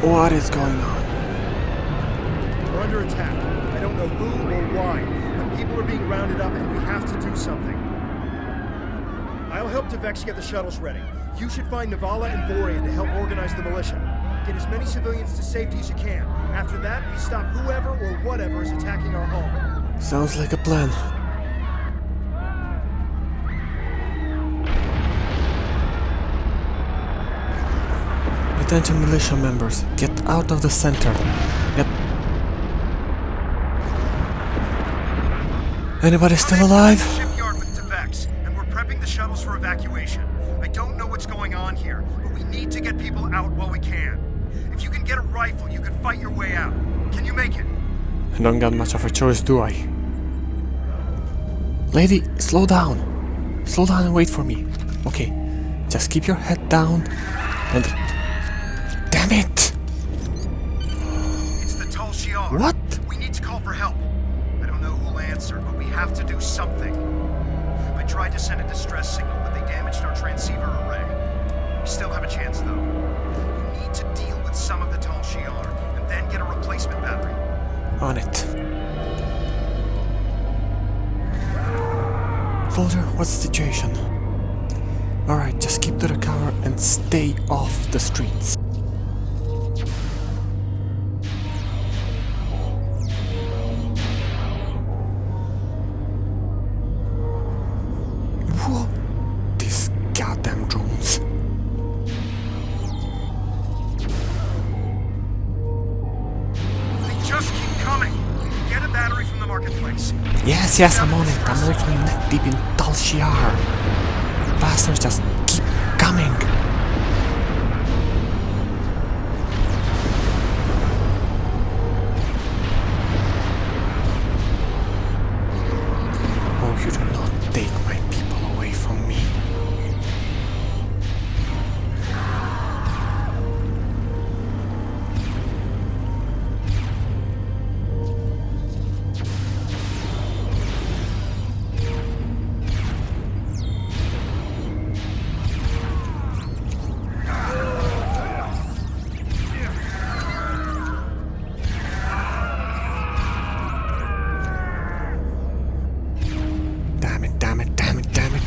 What is going on? We're under attack. I don't know who or why, but people are being rounded up and we have to do something. I'll help Vex get the shuttles ready. You should find Navala and Vorian to help organize the militia. Get as many civilians to safety as you can. After that, we stop whoever or whatever is attacking our home. Sounds like a plan. Attention militia members, get out of the center. Yep. Anybody still alive? Shipyard with Vex, and we're prepping the shuttles for evacuation. I don't know what's going on here, but we need to get people out while we can. If you can get a rifle, you can fight your way out. Can you make it? I don't got much of a choice, do I? Lady, slow down. Slow down and wait for me. Okay, just keep your head down and... Damn it! It's the Tal Shiar. What? We need to call for help. I don't know who'll answer, but we have to do something. I tried to send a distress signal, but they damaged our transceiver array. We still have a chance, though. We need to deal with some of the Tal Shiar, and then get a replacement battery. On it. Soldier, what's the situation? Alright, just keep to the cover and stay off the streets. Whoa! These goddamn drones. They just keep coming. Get a battery from the marketplace. Yes, I'm on it. I'm also neck deep in Tal Shiar. Bastards just keep coming. Oh, you do not take my people away from me.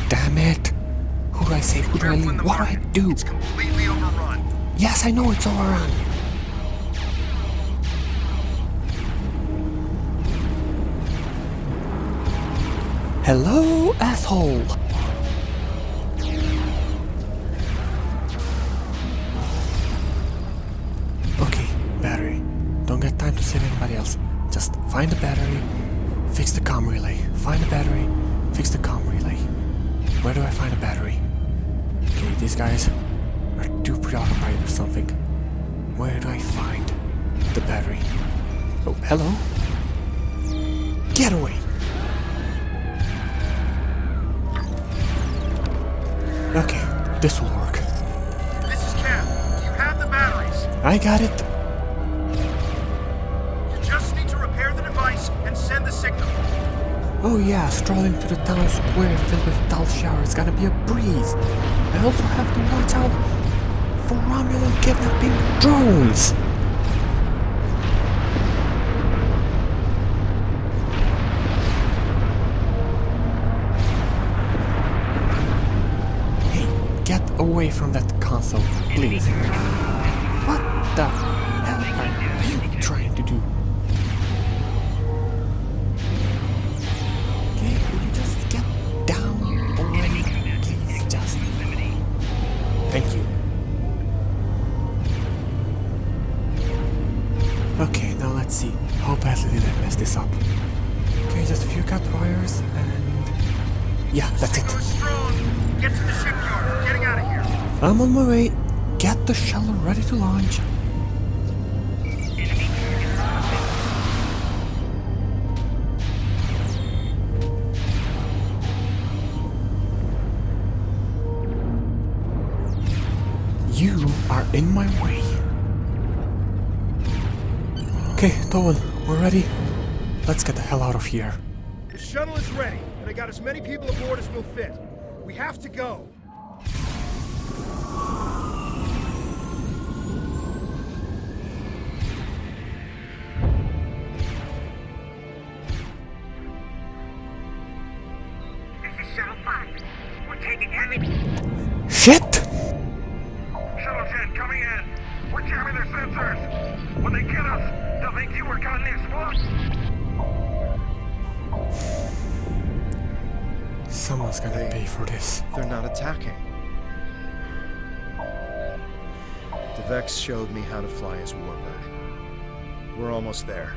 Damn it! Who do I save? Who do I leave? What do I do? It's completely overrun. Yes, I know it's overrun. Hello, asshole! Okay, battery. Don't get time to save anybody else. Just find the battery, fix the comm relay. Find the battery, fix the comm relay. Where do I find a battery? Okay, these guys are too preoccupied with something. Where do I find the battery? Oh, hello? Get away! Okay, this will work. This is Cam. Do you have the batteries? I got it. You just need to repair the device and send the signal. Oh yeah, strolling through the town square filled with Tal Shiar is gonna be a breeze. I also have to watch out for Romulan kidnapping drones. Hey, get away from that console, please. What the hell are you trying to do? Thank you. Okay, now let's see. How badly did I mess this up? Okay, just a few cut wires and... yeah, that's it. Strong. Get to the shipyard. We're getting out of here. I'm on my way. Get the shuttle ready to launch. You are in my way. Okay, Towan, we're ready. Let's get the hell out of here. The shuttle is ready, and I got as many people aboard as will fit. We have to go. shit! Shuttle 10 coming in. We're jamming their sensors. When they get us, they'll think you were caught in the spot. Someone's gonna pay for this. They're not attacking. Vex showed me how to fly his warbird. We're almost there.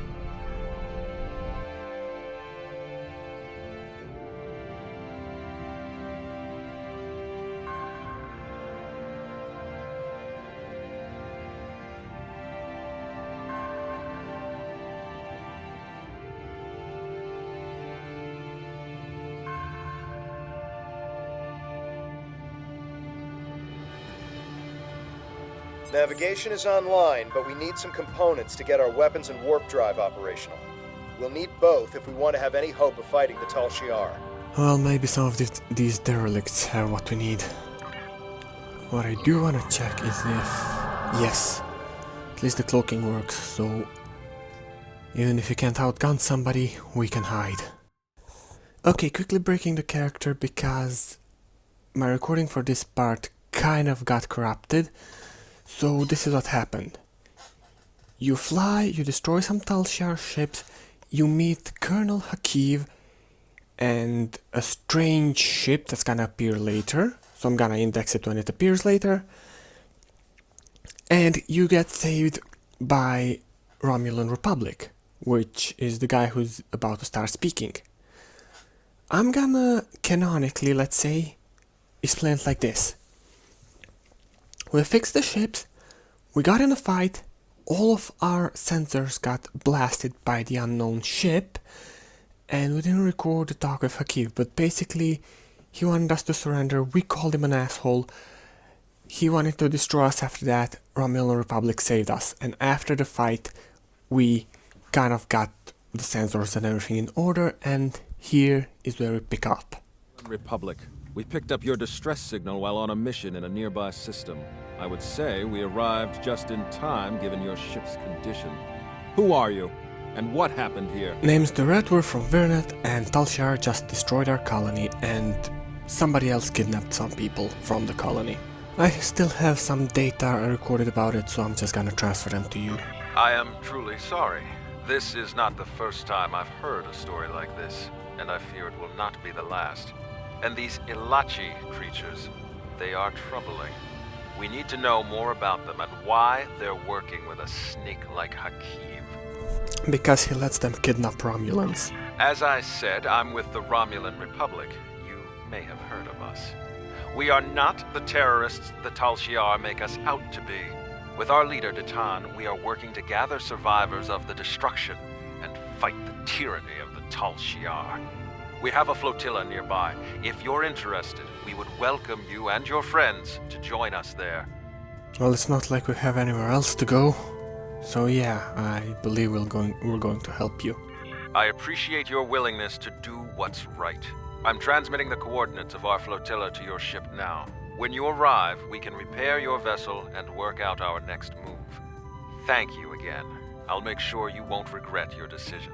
Navigation is online, but we need some components to get our weapons and warp drive operational. We'll need both if we want to have any hope of fighting the Tal Shiar. Well, maybe some of these derelicts have what we need. What I do want to check is if... yes, at least the cloaking works, so... even if you can't outgun somebody, we can hide. Okay, quickly breaking the character because my recording for this part kind of got corrupted. So this is what happened. You fly, you destroy some Tal Shiar ships, you meet Colonel Hakiv and a strange ship that's gonna appear later. So I'm gonna index it when it appears later. And you get saved by Romulan Republic, which is the guy who's about to start speaking. I'm gonna canonically, let's say, explain it like this. We fixed the ships, we got in a fight, all of our sensors got blasted by the unknown ship, and we didn't record the talk with Hakiv, but basically he wanted us to surrender, we called him an asshole, he wanted to destroy us after that, Romulan Republic saved us, and after the fight we kind of got the sensors and everything in order, and here is where we pick up. Republic. We picked up your distress signal while on a mission in a nearby system. I would say we arrived just in time given your ship's condition. Who are you? And what happened here? Name's the Red, we're from Vernet, and Tal Shiar just destroyed our colony and somebody else kidnapped some people from the colony. I still have some data I recorded about it, so I'm just gonna transfer them to you. I am truly sorry. This is not the first time I've heard a story like this, and I fear it will not be the last. And these Ilachi creatures, they are troubling. We need to know more about them and why they're working with a snake like Hakiv. Because he lets them kidnap Romulans. As I said, I'm with the Romulan Republic. You may have heard of us. We are not the terrorists the Tal Shiar make us out to be. With our leader, Datan, we are working to gather survivors of the destruction and fight the tyranny of the Tal Shiar. We have a flotilla nearby. If you're interested, we would welcome you and your friends to join us there. Well, it's not like we have anywhere else to go. So yeah, I believe we're going to help you. I appreciate your willingness to do what's right. I'm transmitting the coordinates of our flotilla to your ship now. When you arrive, we can repair your vessel and work out our next move. Thank you again. I'll make sure you won't regret your decision.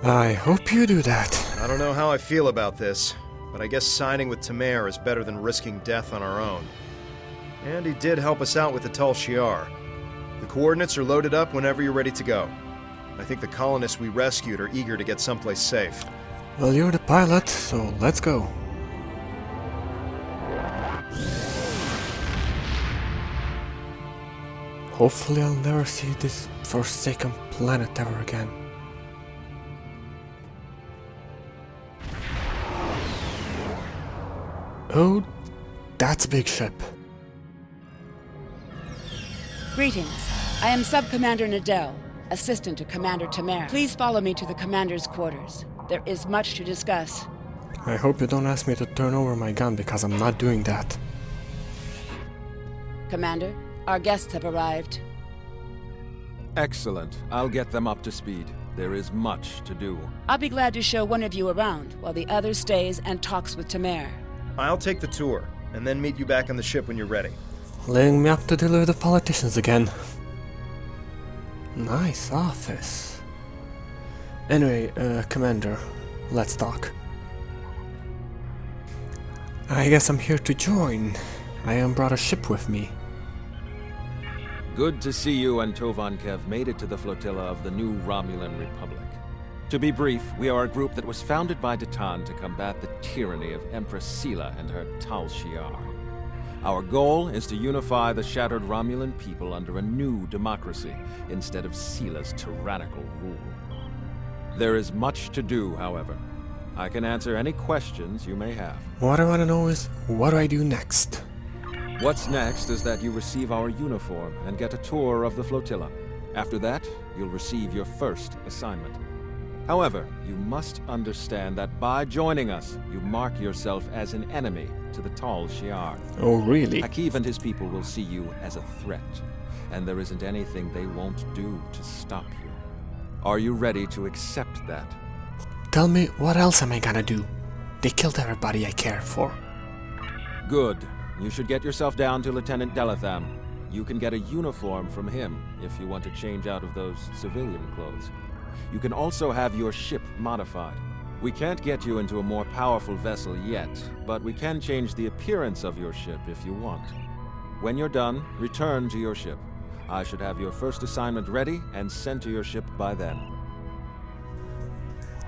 I hope you do that. I don't know how I feel about this, but I guess signing with Tamer is better than risking death on our own. And he did help us out with the Tal Shiar. The coordinates are loaded up whenever you're ready to go. I think the colonists we rescued are eager to get someplace safe. Well, you're the pilot, so let's go. Hopefully I'll never see this forsaken planet ever again. Oh, that's a big ship. Greetings. I am Sub-Commander Nadell, assistant to Commander Tamer. Please follow me to the commander's quarters. There is much to discuss. I hope you don't ask me to turn over my gun because I'm not doing that. Commander, our guests have arrived. Excellent. I'll get them up to speed. There is much to do. I'll be glad to show one of you around while the other stays and talks with Tamer. I'll take the tour, and then meet you back on the ship when you're ready. Laying me up to deal with the politicians again. Nice office. Anyway, Commander, let's talk. I guess I'm here to join. I brought a ship with me. Good to see you and Tovankev made it to the flotilla of the new Romulan Republic. To be brief, we are a group that was founded by Datan to combat the tyranny of Empress Sela and her Tal Shiar. Our goal is to unify the shattered Romulan people under a new democracy instead of Sela's tyrannical rule. There is much to do, however. I can answer any questions you may have. What I want to know is, what do I do next? What's next is that you receive our uniform and get a tour of the flotilla. After that, you'll receive your first assignment. However, you must understand that by joining us, you mark yourself as an enemy to the Tal Shiar. Oh, really? Akiv and his people will see you as a threat, and there isn't anything they won't do to stop you. Are you ready to accept that? Tell me, what else am I gonna do? They killed everybody I care for. Good. You should get yourself down to Lieutenant Delatham. You can get a uniform from him if you want to change out of those civilian clothes. You can also have your ship modified. We can't get you into a more powerful vessel yet, but we can change the appearance of your ship if you want. When you're done, return to your ship. I should have your first assignment ready and sent to your ship by then.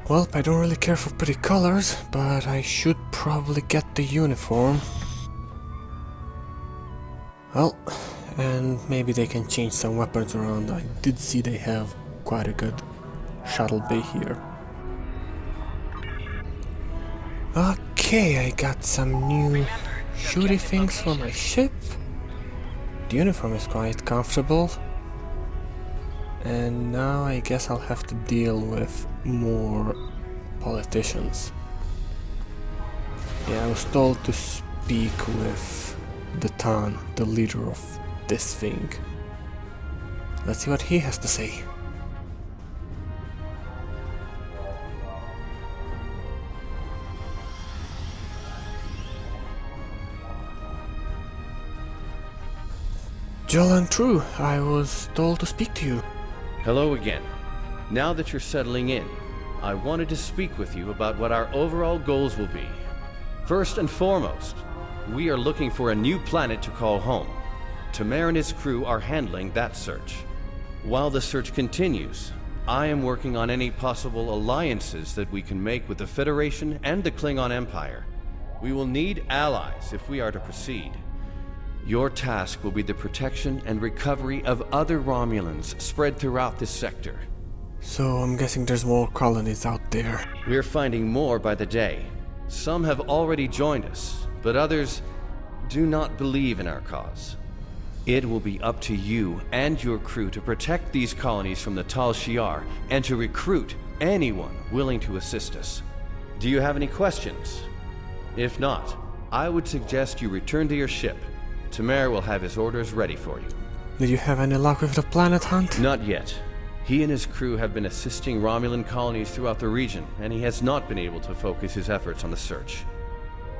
Well, I don't really care for pretty colors, but I should probably get the uniform. Well, and maybe they can change some weapons around. I did see they have quite a good shuttle bay here. Okay, I got some new shooty things for my ship. The uniform is quite comfortable. And now I guess I'll have to deal with more politicians. Yeah, I was told to speak with Datan, the leader of this thing. Let's see what he has to say. Jolan True, I was told to speak to you. Hello again. Now that you're settling in, I wanted to speak with you about what our overall goals will be. First and foremost, we are looking for a new planet to call home. Tamer and his crew are handling that search. While the search continues, I am working on any possible alliances that we can make with the Federation and the Klingon Empire. We will need allies if we are to proceed. Your task will be the protection and recovery of other Romulans spread throughout this sector. So I'm guessing there's more colonies out there. We're finding more by the day. Some have already joined us, but others do not believe in our cause. It will be up to you and your crew to protect these colonies from the Tal Shiar and to recruit anyone willing to assist us. Do you have any questions? If not, I would suggest you return to your ship. Tamer will have his orders ready for you. Did you have any luck with the planet hunt? Not yet. He and his crew have been assisting Romulan colonies throughout the region, and he has not been able to focus his efforts on the search.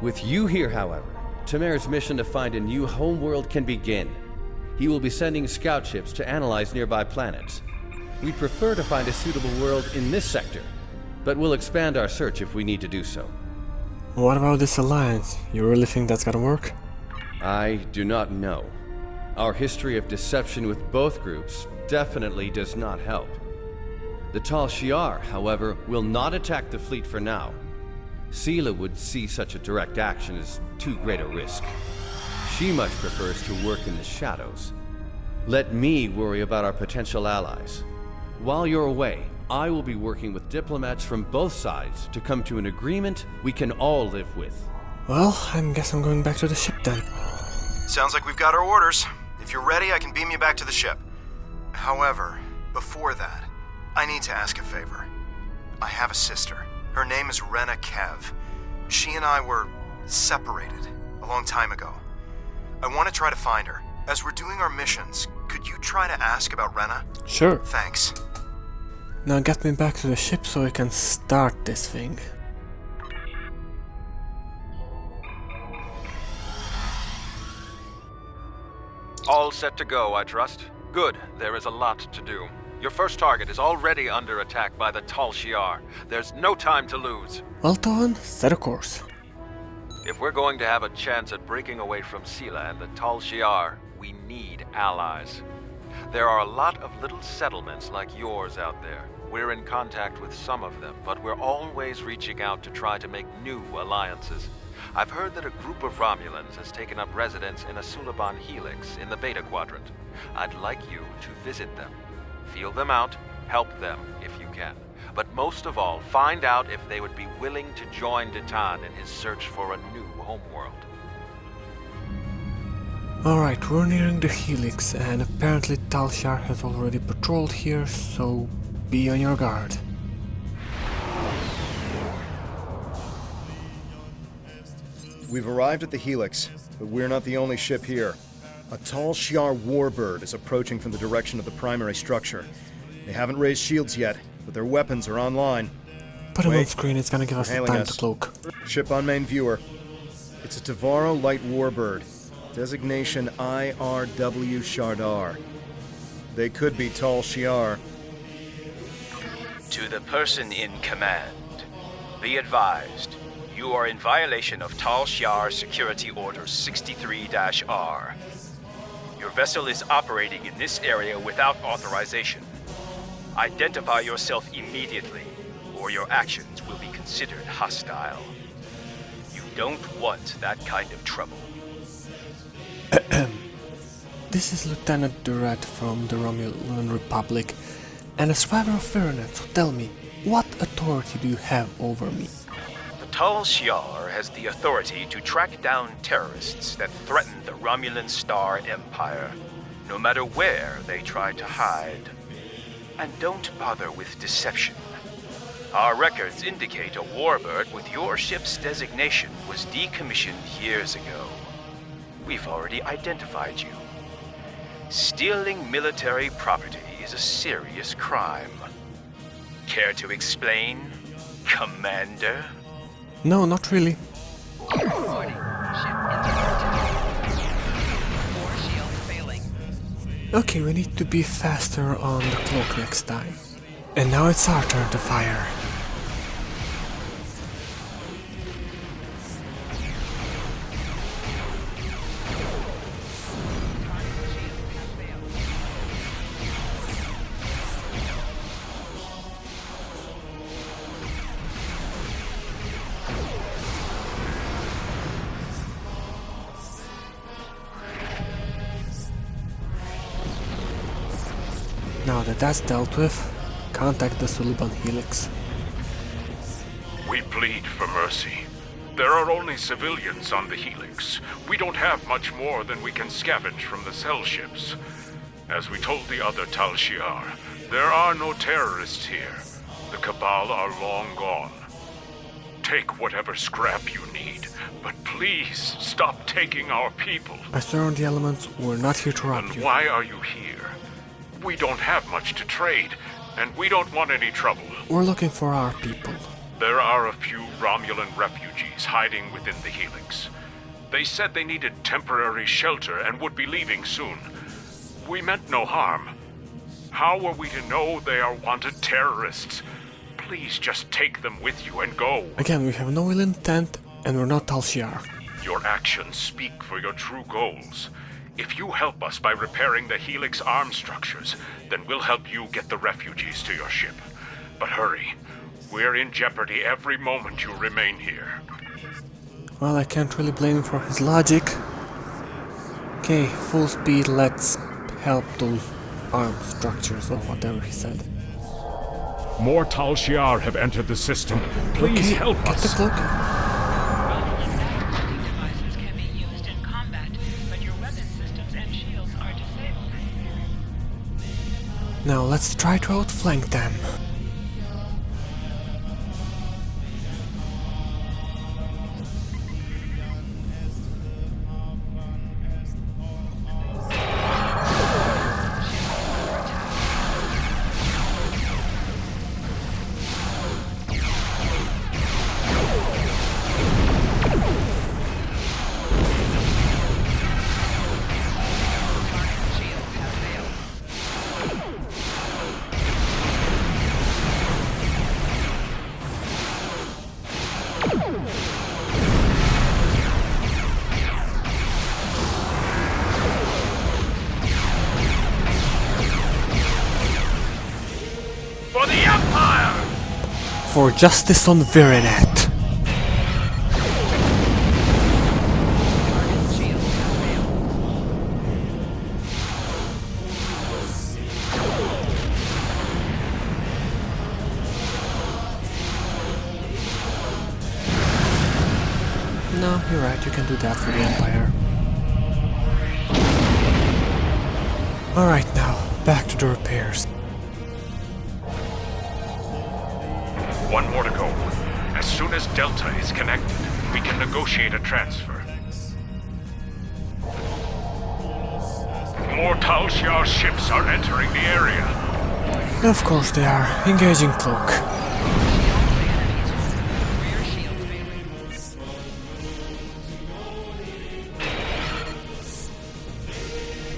With you here, however, Tamer's mission to find a new homeworld can begin. He will be sending scout ships to analyze nearby planets. We'd prefer to find a suitable world in this sector, but we'll expand our search if we need to do so. What about this alliance? You really think that's gonna work? I do not know. Our history of deception with both groups definitely does not help. The Tal Shiar, however, will not attack the fleet for now. Sela would see such a direct action as too great a risk. She much prefers to work in the shadows. Let me worry about our potential allies. While you're away, I will be working with diplomats from both sides to come to an agreement we can all live with. Well, I guess I'm going back to the ship then. Sounds like we've got our orders. If you're ready, I can beam you back to the ship. However, before that, I need to ask a favor. I have a sister. Her name is Rena Kev. She and I were separated a long time ago. I want to try to find her. As we're doing our missions, could you try to ask about Rena? Sure. Thanks. Now get me back to the ship so I can start this thing. All set to go, I trust? Good. There is a lot to do. Your first target is already under attack by the Tal Shiar. There's no time to lose. Well, Tovan, set a course. If we're going to have a chance at breaking away from Sela and the Tal Shiar, we need allies. There are a lot of little settlements like yours out there. We're in contact with some of them, but we're always reaching out to try to make new alliances. I've heard that a group of Romulans has taken up residence in a Suliban helix in the Beta Quadrant. I'd like you to visit them. Feel them out, help them if you can. But most of all, find out if they would be willing to join Ditan in his search for a new homeworld. Alright, we're nearing the helix, and apparently Tal Shiar has already patrolled here, so be on your guard. We've arrived at the helix, but we're not the only ship here. A Tal Shiar warbird is approaching from the direction of the primary structure. They haven't raised shields yet, but their weapons are online. Put him on Wait, screen, it's gonna give us the hailing time us. to cloak. Ship on main viewer. It's a Tavaro light warbird. Designation IRW Shardar. They could be Tal Shiar. To the person in command, be advised, you are in violation of Tal Shiar Security Order 63-R. Your vessel is operating in this area without authorization. Identify yourself immediately, or your actions will be considered hostile. You don't want that kind of trouble. This is Lieutenant Durrett from the Romulan Republic, and a survivor of Firanet, so tell me, what authority do you have over me? The Tal Shiar has the authority to track down terrorists that threaten the Romulan Star Empire, no matter where they try to hide. And don't bother with deception. Our records indicate a warbird with your ship's designation was decommissioned years ago. We've already identified you. Stealing military property is a serious crime. Care to explain, Commander? No, not really. Warning. Ship intercepted. Core shield failing. Okay, we need to be faster on the cloak next time. And now it's our turn to fire. Now that that's dealt with, contact the Suliban Helix. We plead for mercy. There are only civilians on the Helix. We don't have much more than we can scavenge from the cell ships. As we told the other Tal Shiar, there are no terrorists here. The Cabal are long gone. Take whatever scrap you need, but please stop taking our people. I swear on the elements, we're not here to rob And you. why are you here? We don't have much to trade, and we don't want any trouble. We're looking for our people. There are a few Romulan refugees hiding within the Helix. They said they needed temporary shelter and would be leaving soon. We meant no harm. How are we to know they are wanted terrorists? Please just take them with you and go. Again, we have no ill intent, and we're not Tal Shiar. Your actions speak for your true goals. If you help us by repairing the Helix arm structures, then we'll help you get the refugees to your ship. But hurry. We're in jeopardy every moment you remain here. Well, I can't really blame him for his logic. Okay, full speed, let's help those arm structures or whatever he said. More Tal Shiar have entered the system. Please Okay, help get the us. cloak. Devices can be used in combat, but your weapon systems and shields are disabled. Now let's try to outflank them. Shields have failed. for justice on Virinet. No, you're right, you can do that for the Empire. Alright now, back to the repairs. One more to go. As soon as Delta is connected, we can negotiate a transfer. More Tal Shiar ships are entering the area. Of course they are. Engaging Cloak.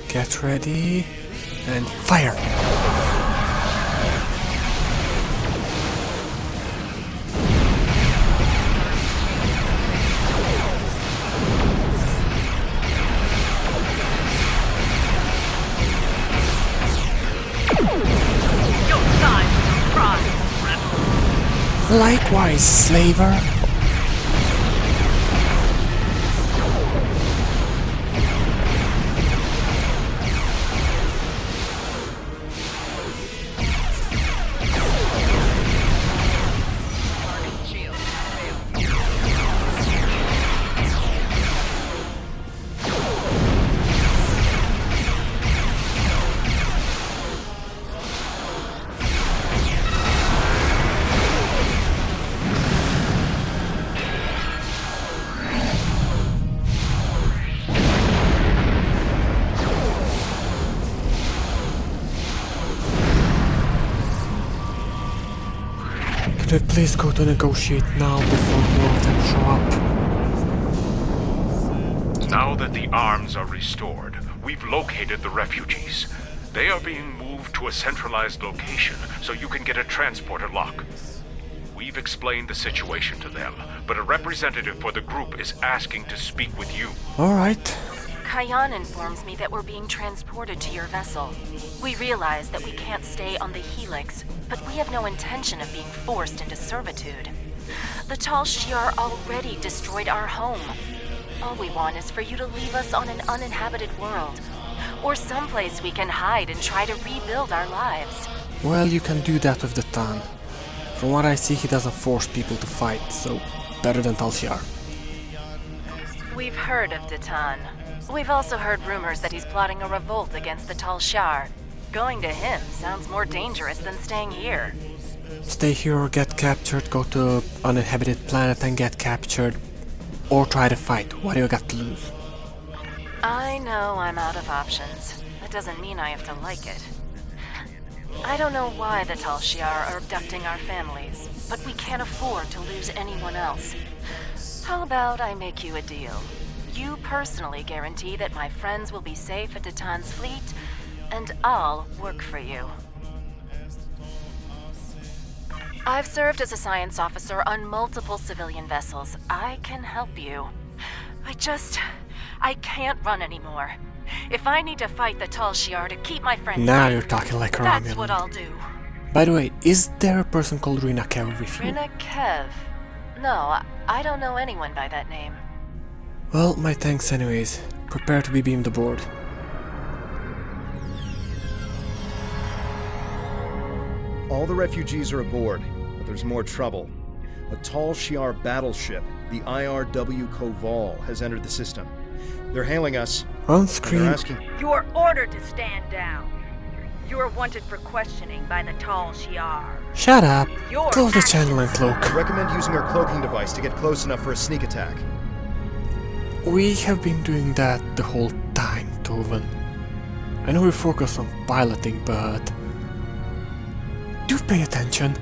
Get ready and fire! Likewise, slaver. Could I please go to negotiate now before more of them show up? Now that the arms are restored, we've located the refugees. They are being moved to a centralized location so you can get a transporter lock. We've explained the situation to them, but a representative for the group is asking to speak with you. Alright. Kayan informs me that we're being transported to your vessel. We realize that we can't stay on the Helix, but we have no intention of being forced into servitude. The Tal Shiar already destroyed our home. All we want is for you to leave us on an uninhabited world, or someplace we can hide and try to rebuild our lives. Well, you can do that with the Tan. From what I see, he doesn't force people to fight, so better than Tal Shiar. We've heard of Datan. We've also heard rumors that he's plotting a revolt against the Tal Shiar. Going to him sounds more dangerous than staying here. Stay here or get captured, go to an uninhabited planet and get captured, or try to fight. What do you got to lose? I know I'm out of options. That doesn't mean I have to like it. I don't know why the Tal Shiar are abducting our families, but we can't afford to lose anyone else. How about I make you a deal? You personally guarantee that my friends will be safe at Datan's fleet, and I'll work for you. I've served as a science officer on multiple civilian vessels. I can help you. I can't run anymore. If I need to fight the Tal Shiar to keep my friends Now safe, you're talking like a that's Romulan. what I'll do. By the way, is there a person called Rina Kev with you? Rina Kev? No, I don't know anyone by that name. Well, my thanks anyways. Prepare to be beamed aboard. All the refugees are aboard, but there's more trouble. A Tal Shiar battleship, the IRW Koval, has entered the system. They're hailing us. On and screen. they're asking. You are ordered to stand down. You are wanted for questioning by the Tal Shiar. Shut up. Your Close the actions- channel and cloak. I recommend using our cloaking device to get close enough for a sneak attack. We have been doing that the whole time, Toven. I know we focus on piloting, but do pay attention.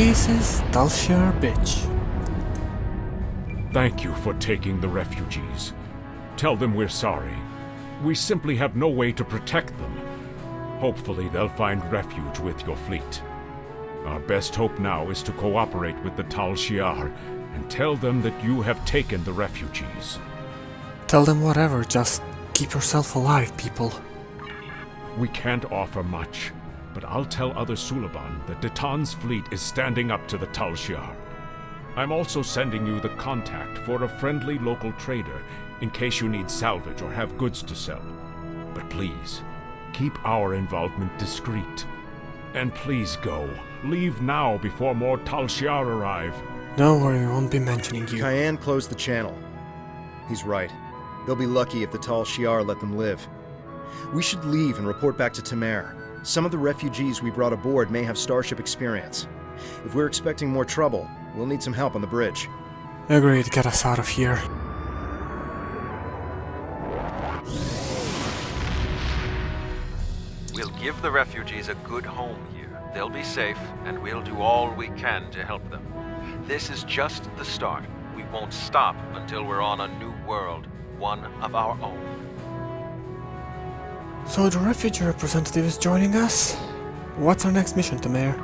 pieces, Talshar bitch. Thank you for taking the refugees. Tell them we're sorry. We simply have no way to protect them. Hopefully they'll find refuge with your fleet. Our best hope now is to cooperate with the Tal Shiar and tell them that you have taken the refugees. Tell them whatever, just keep yourself alive, people. We can't offer much, but I'll tell other Suliban that Datan's fleet is standing up to the Tal Shiar. I'm also sending you the contact for a friendly local trader in case you need salvage or have goods to sell. But please, keep our involvement discreet. And please go. Leave now before more Tal Shiar arrive. Don't worry, we won't be mentioning you. Cayenne closed the channel. He's right. They'll be lucky if the Tal Shiar let them live. We should leave and report back to Tamer. Some of the refugees we brought aboard may have starship experience. If we're expecting more trouble, we'll need some help on the bridge. Agreed, get us out of here. We'll give the refugees a good home here. They'll be safe, and we'll do all we can to help them. This is just the start. We won't stop until we're on a new world, one of our own. So the refugee representative is joining us? What's our next mission, Tamer?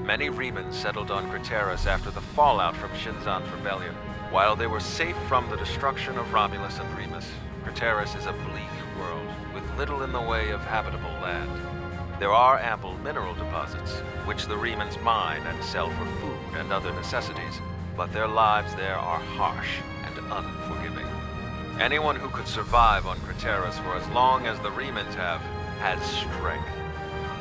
Many Remans settled on Craterus after the fallout from Shinzan's rebellion. While they were safe from the destruction of Romulus and Remus, Craterus is a bleak world, with little in the way of habitable land. There are ample mineral deposits, which the Remans mine and sell for food and other necessities, but their lives there are harsh and unforgiving. Anyone who could survive on Craterus for as long as the Remans have, has strength.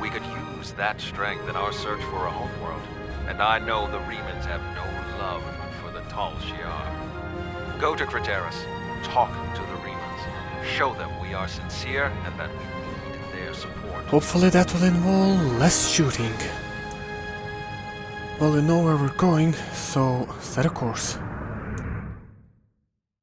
We could use that strength in our search for a homeworld, and I know the Remans have no love for the Tal Shiar. Go to Craterus, talk to the Remans, show them we are sincere and that we need their support. Hopefully that will involve less shooting. Well, we know where we're going, so set a course.